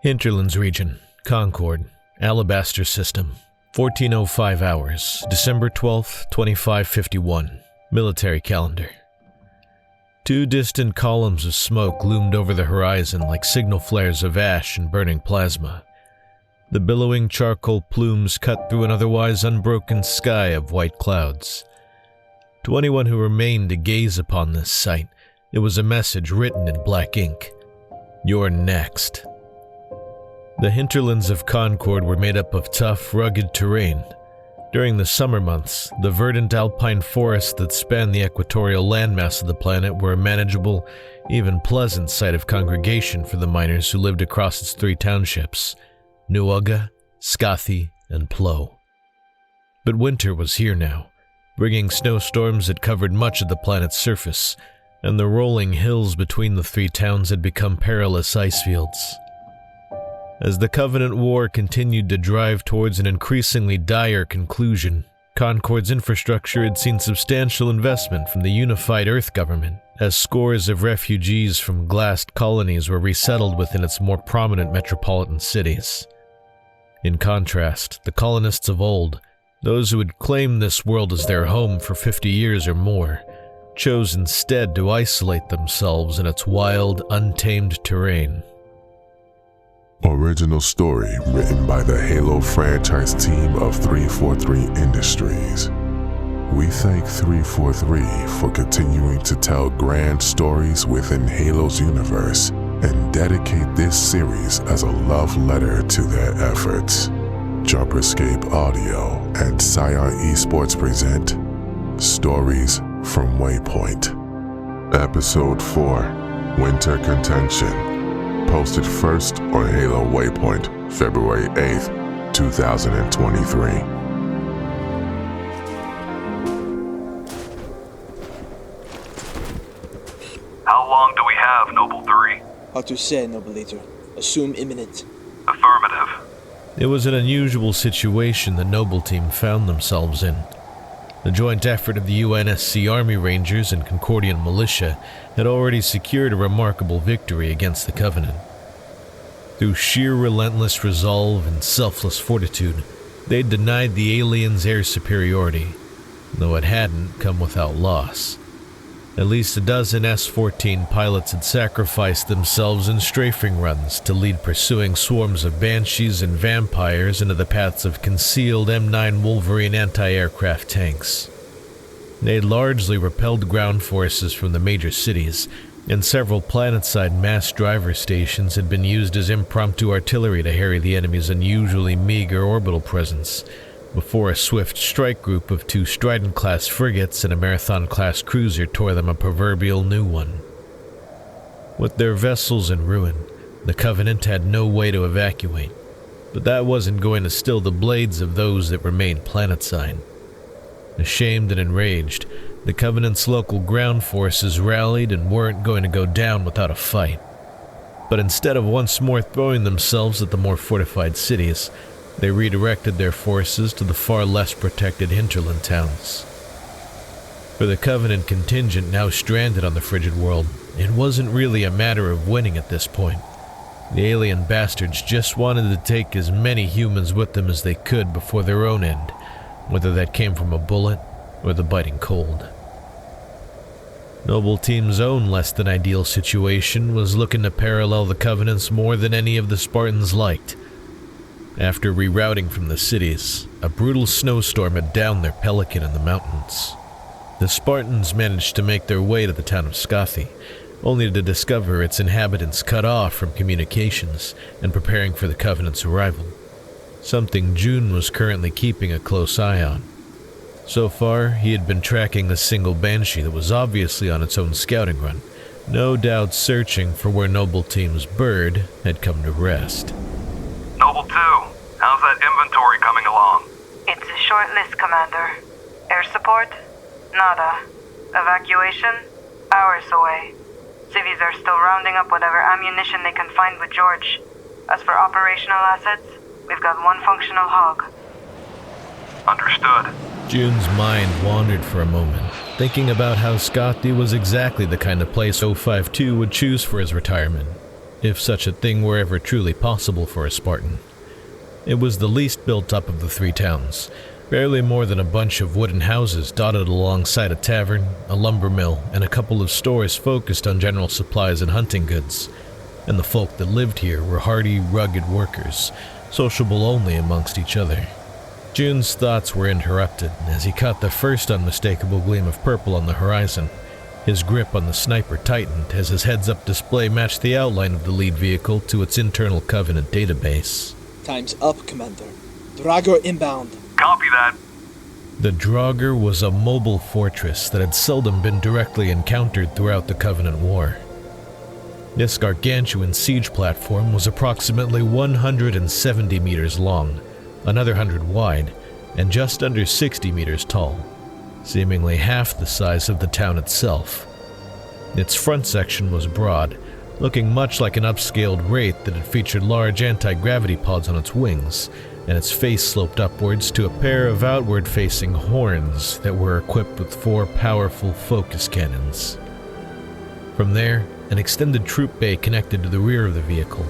Hinterlands region, Concord, Alabaster System, 1405 hours, December 12th, 2551, military calendar. Two distant columns of smoke loomed over the horizon like signal flares of ash and burning plasma. The billowing charcoal plumes cut through an otherwise unbroken sky of white clouds. To anyone who remained to gaze upon this sight, it was a message written in black ink. You're next. The hinterlands of Concord were made up of tough, rugged terrain. During the summer months, the verdant alpine forests that spanned the equatorial landmass of the planet were a manageable, even pleasant site of congregation for the miners who lived across its three townships, Nuuga, Scathi, and Plo. But winter was here now, bringing snowstorms that covered much of the planet's surface, and the rolling hills between the three towns had become perilous ice fields. As the Covenant War continued to drive towards an increasingly dire conclusion, Concord's infrastructure had seen substantial investment from the unified Earth government, as scores of refugees from glassed colonies were resettled within its more prominent metropolitan cities. In contrast, the colonists of old, those who had claimed this world as their home for 50 years or more, chose instead to isolate themselves in its wild, untamed terrain. Original story written by the Halo franchise team of 343 Industries. We thank 343 for continuing to tell grand stories within Halo's universe and dedicate this series as a love letter to their efforts. Jumperscape Audio and Shaiann Esports present Stories from Waypoint. Episode 4, Winter Contention. Posted first on Halo Waypoint, February 8th, 2023. How long do we have, Noble 3? Hard to say, Nobulator. Assume imminent. Affirmative. It was an unusual situation the Noble team found themselves in. The joint effort of the UNSC Army Rangers and Concordian Militia had already secured a remarkable victory against the Covenant. Through sheer relentless resolve and selfless fortitude, they'd denied the aliens air superiority, though it hadn't come without loss. At least a dozen S-14 pilots had sacrificed themselves in strafing runs to lead pursuing swarms of banshees and vampires into the paths of concealed M9 Wolverine anti-aircraft tanks. They had largely repelled ground forces from the major cities, and several planet-side mass driver stations had been used as impromptu artillery to harry the enemy's unusually meager orbital presence, before a swift strike group of 2 Strident-class frigates and a Marathon-class cruiser tore them a proverbial new one. With their vessels in ruin, the Covenant had no way to evacuate, but that wasn't going to still the blades of those that remained planetside. Ashamed and enraged, the Covenant's local ground forces rallied and weren't going to go down without a fight. But instead of once more throwing themselves at the more fortified cities, they redirected their forces to the far less protected hinterland towns. For the Covenant contingent now stranded on the frigid world, it wasn't really a matter of winning at this point. The alien bastards just wanted to take as many humans with them as they could before their own end, whether that came from a bullet or the biting cold. Noble Team's own less-than-ideal situation was looking to parallel the Covenant's more than any of the Spartans liked. After rerouting from the cities, a brutal snowstorm had downed their pelican in the mountains. The Spartans managed to make their way to the town of Scathi, only to discover its inhabitants cut off from communications and preparing for the Covenant's arrival, something June was currently keeping a close eye on. So far, he had been tracking the single Banshee that was obviously on its own scouting run, no doubt searching for where Noble Team's bird had come to rest. Noble 2, how's that inventory coming along? It's a short list, Commander. Air support? Nada. Evacuation? Hours away. Civies are still rounding up whatever ammunition they can find with George. As for operational assets, we've got one functional hog. Understood. June's mind wandered for a moment, thinking about how Scathi was exactly the kind of place 052 would choose for his retirement. if such a thing were ever truly possible for a Spartan. It was the least built up of the three towns, barely more than a bunch of wooden houses dotted alongside a tavern, a lumber mill, and a couple of stores focused on general supplies and hunting goods. And the folk that lived here were hardy, rugged workers, sociable only amongst each other. June's thoughts were interrupted as he caught the first unmistakable gleam of purple on the horizon. His grip on the sniper tightened as his heads-up display matched the outline of the lead vehicle to its internal Covenant database. Time's up, Commander. Draugr inbound. Copy that. The Draugr was a mobile fortress that had seldom been directly encountered throughout the Covenant War. This gargantuan siege platform was approximately 170 meters long, another 100 wide, and just under 60 meters tall, seemingly half the size of the town itself. Its front section was broad, looking much like an upscaled Wraith that had featured large anti-gravity pods on its wings, and its face sloped upwards to a pair of outward-facing horns that were equipped with 4 powerful focus cannons. From there, an extended troop bay connected to the rear of the vehicle,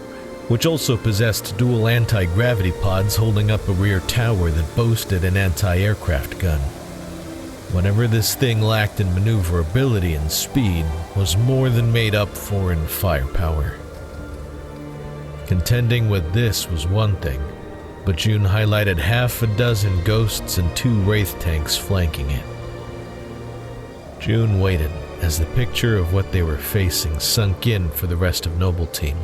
which also possessed dual anti-gravity pods holding up a rear tower that boasted an anti-aircraft gun. Whatever this thing lacked in maneuverability and speed was more than made up for in firepower. Contending with this was one thing, but June highlighted half a dozen ghosts and 2 Wraith tanks flanking it. June waited as the picture of what they were facing sunk in for the rest of Noble Team.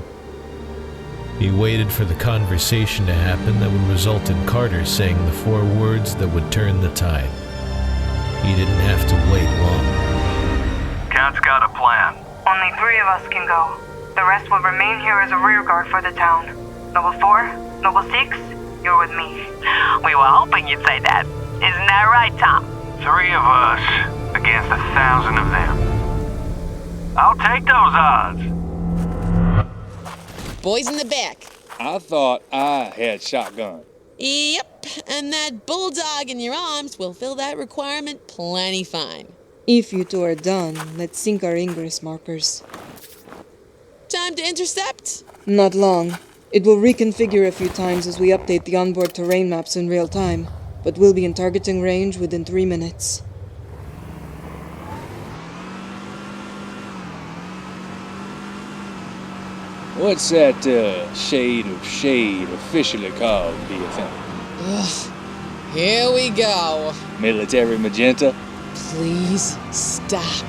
He waited for the conversation to happen that would result in Carter saying the 4 words that would turn the tide. He didn't have to wait long. Cat's got a plan. Only 3 of us can go. The rest will remain here as a rearguard for the town. Noble 4, Noble 6, you're with me. We were hoping you'd say that. Isn't that right, Thom? 3 of us against 1,000 of them. I'll take those odds. Boys in the back. I thought I had shotgun. Yep, and that bulldog in your arms will fill that requirement plenty fine. If you two are done, let's sync our ingress markers. Time to intercept? Not long. It will reconfigure a few times as we update the onboard terrain maps in real time, but we'll be in targeting range within 3 minutes. What's that shade of shade officially called, do you think? Ugh, here we go. Military magenta? Please stop.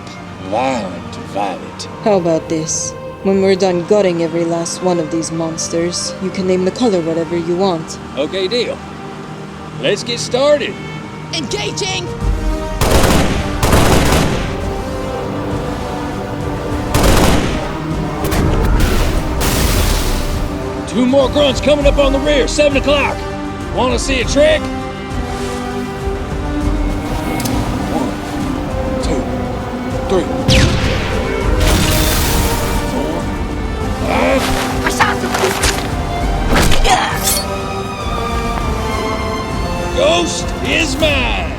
Violent violet. How about this? When we're done gutting every last one of these monsters, you can name the color whatever you want. Okay, deal. Let's get started. Engaging! 2 more grunts coming up on the rear, 7 o'clock. Want to see a trick? 1, 2, 3, 4, 5. I shot Ghost is mine.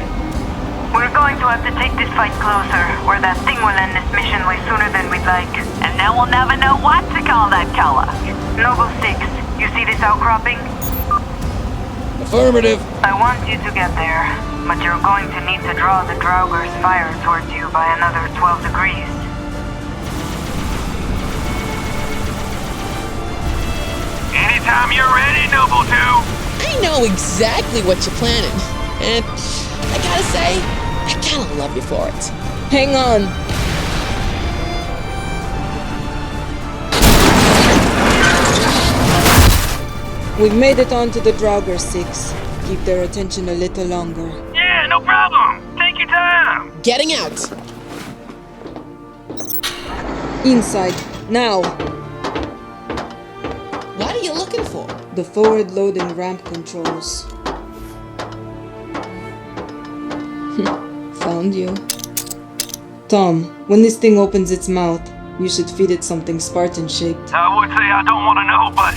We're going to have to take this fight closer, or that thing will end this mission way sooner than we'd like. And then we'll never know what to call that color. Noble 6, you see this outcropping? Affirmative. I want you to get there, but you're going to need to draw the Draugur's fire towards you by another 12 degrees. Anytime you're ready, Noble 2. I know exactly what you're planning. And I gotta say, I kinda love you for it. Hang on! We've made it onto the Draugr 6. Keep their attention a little longer. Yeah, no problem. Take your time. Getting out. Inside, now! What are you looking for? The forward-loading ramp controls. Found you. Thom, when this thing opens its mouth, you should feed it something Spartan-shaped. I would say I don't want to know, but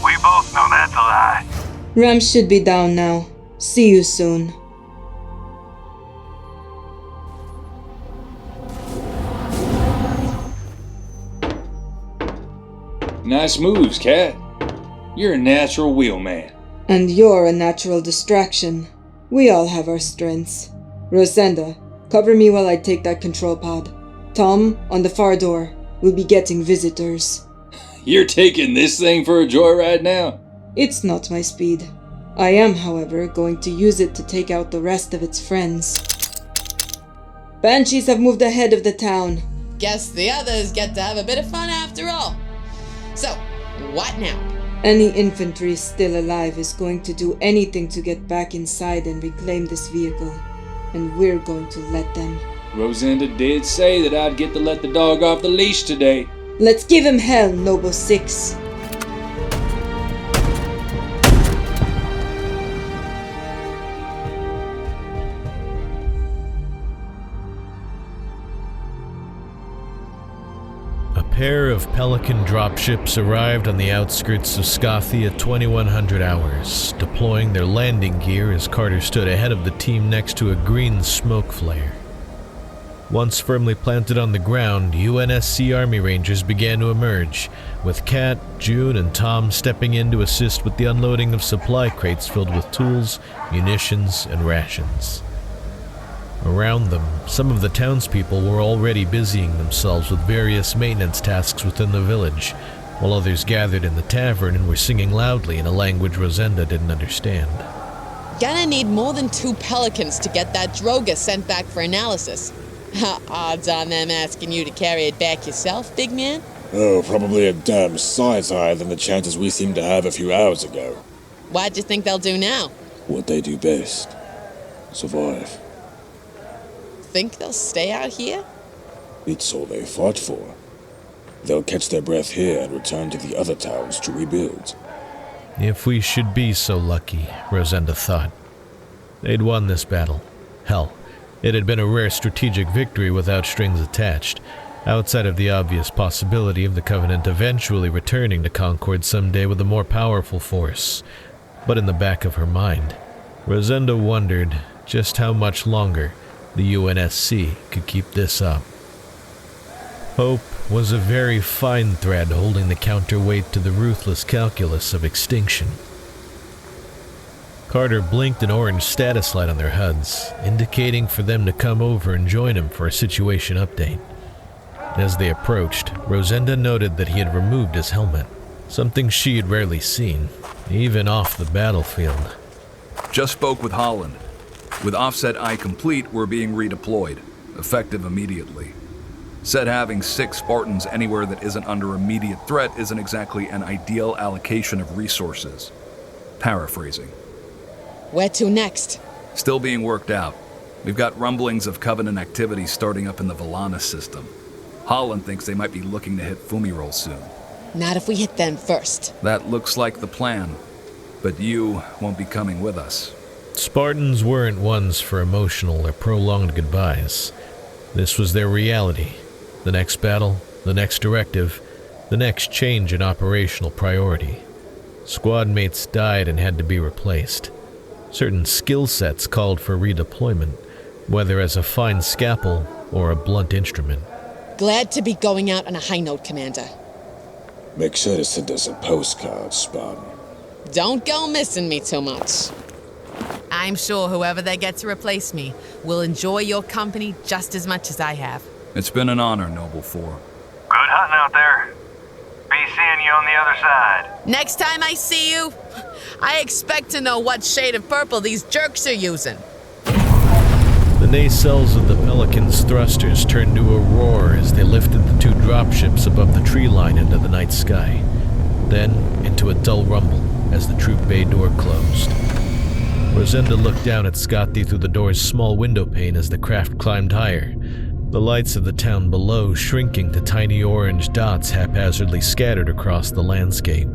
we both know that's a lie. Ramp should be down now. See you soon. Nice moves, Cat. You're a natural wheelman. And you're a natural distraction. We all have our strengths. Rosenda, cover me while I take that control pod. Thom, on the far door. We'll be getting visitors. You're taking this thing for a joyride now? It's not my speed. I am, however, going to use it to take out the rest of its friends. Banshees have moved ahead of the town. Guess the others get to have a bit of fun after all. So, what now? Any infantry still alive is going to do anything to get back inside and reclaim this vehicle. And we're going to let them. Rosenda did say that I'd get to let the dog off the leash today. Let's give him hell, Noble 6. A pair of Pelican dropships arrived on the outskirts of Scothy at 2100 hours, deploying their landing gear as Carter stood ahead of the team next to a green smoke flare. Once firmly planted on the ground, UNSC Army Rangers began to emerge, with Kat, June, and Thom stepping in to assist with the unloading of supply crates filled with tools, munitions, and rations. Around them, some of the townspeople were already busying themselves with various maintenance tasks within the village, while others gathered in the tavern and were singing loudly in a language Rosenda didn't understand. Gonna need more than 2 Pelicans to get that droga sent back for analysis. Odds on them asking you to carry it back yourself, big man? Oh, probably a damn size higher than the chances we seemed to have a few hours ago. What'd you think they'll do now? What they do best. Survive. Think they'll stay out here? It's all they fought for. They'll catch their breath here and return to the other towns to rebuild. If we should be so lucky, Rosenda thought. They'd won this battle. Hell, it had been a rare strategic victory without strings attached, outside of the obvious possibility of the Covenant eventually returning to Concord someday with a more powerful force. But in the back of her mind, Rosenda wondered just how much longer the UNSC could keep this up. Hope was a very fine thread holding the counterweight to the ruthless calculus of extinction. Carter blinked an orange status light on their HUDs, indicating for them to come over and join him for a situation update. As they approached, Rosenda noted that he had removed his helmet, something she had rarely seen, even off the battlefield. Just spoke with Holland. With offset I complete, we're being redeployed, effective immediately. Said having 6 Spartans anywhere that isn't under immediate threat isn't exactly an ideal allocation of resources. Paraphrasing. Where to next? Still being worked out. We've got rumblings of Covenant activity starting up in the Alabaster System. Holland thinks they might be looking to hit Fumirol soon. Not if we hit them first. That looks like the plan. But you won't be coming with us. Spartans weren't ones for emotional or prolonged goodbyes. This was their reality. The next battle, the next directive, the next change in operational priority. Squad mates died and had to be replaced. Certain skill sets called for redeployment, whether as a fine scalpel or a blunt instrument. Glad to be going out on a high note, Commander. Make sure to send us a postcard, Spartan. Don't go missing me too much. I'm sure whoever they get to replace me will enjoy your company just as much as I have. It's been an honor, Noble 4. Good hunting out there. Be seeing you on the other side. Next time I see you, I expect to know what shade of purple these jerks are using. The nacelles of the Pelican's thrusters turned to a roar as they lifted the 2 dropships above the tree line into the night sky. Then into a dull rumble as the troop bay door closed. Rosenda looked down at Scotty through the door's small window pane as the craft climbed higher, the lights of the town below shrinking to tiny orange dots haphazardly scattered across the landscape.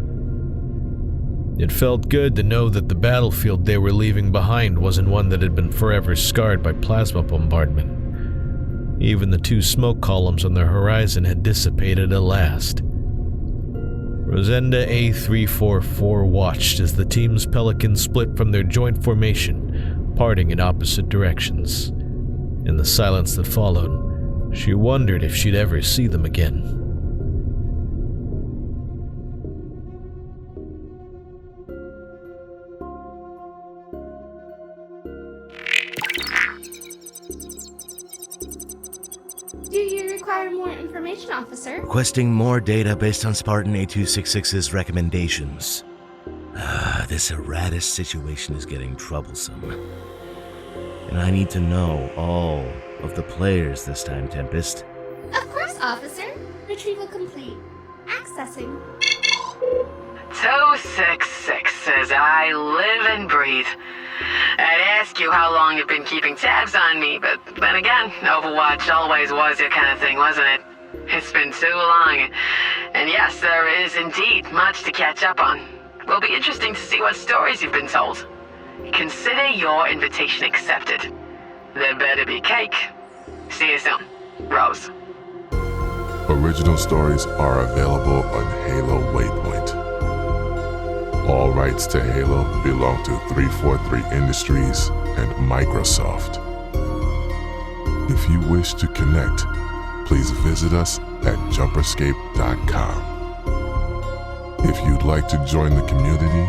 It felt good to know that the battlefield they were leaving behind wasn't one that had been forever scarred by plasma bombardment. Even the 2 smoke columns on the horizon had dissipated at last. Rosenda A344 watched as the team's Pelicans split from their joint formation, parting in opposite directions. In the silence that followed, she wondered if she'd ever see them again. require more information, officer? Requesting more data based on Spartan A266's recommendations. This erratus situation is getting troublesome. And I need to know all of the players this time, Tempest. Of course, officer. Retrieval complete. Accessing. 266 says I live and breathe. I'd ask you how long you've been keeping tabs on me, but then again, Overwatch always was your kind of thing, wasn't it? It's been too long. And yes, there is indeed much to catch up on. Will be interesting to see what stories you've been told. Consider your invitation accepted. There better be cake. See you soon. Rose. Original stories are available on Halo Waypoint. All rights to Halo belong to 343 Industries and Microsoft. If you wish to connect, please visit us at jumperscape.com. If you'd like to join the community,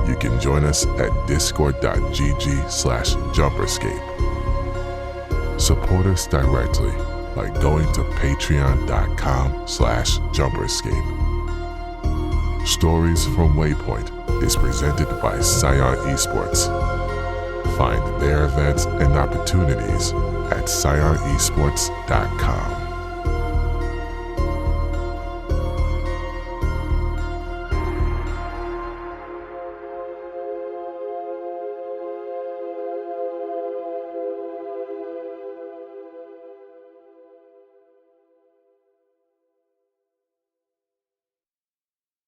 you can join us at discord.gg/jumperscape. Support us directly by going to patreon.com/jumperscape. Stories from Waypoint is presented by Shaiann Esports. Find their events and opportunities at ScionEsports.com.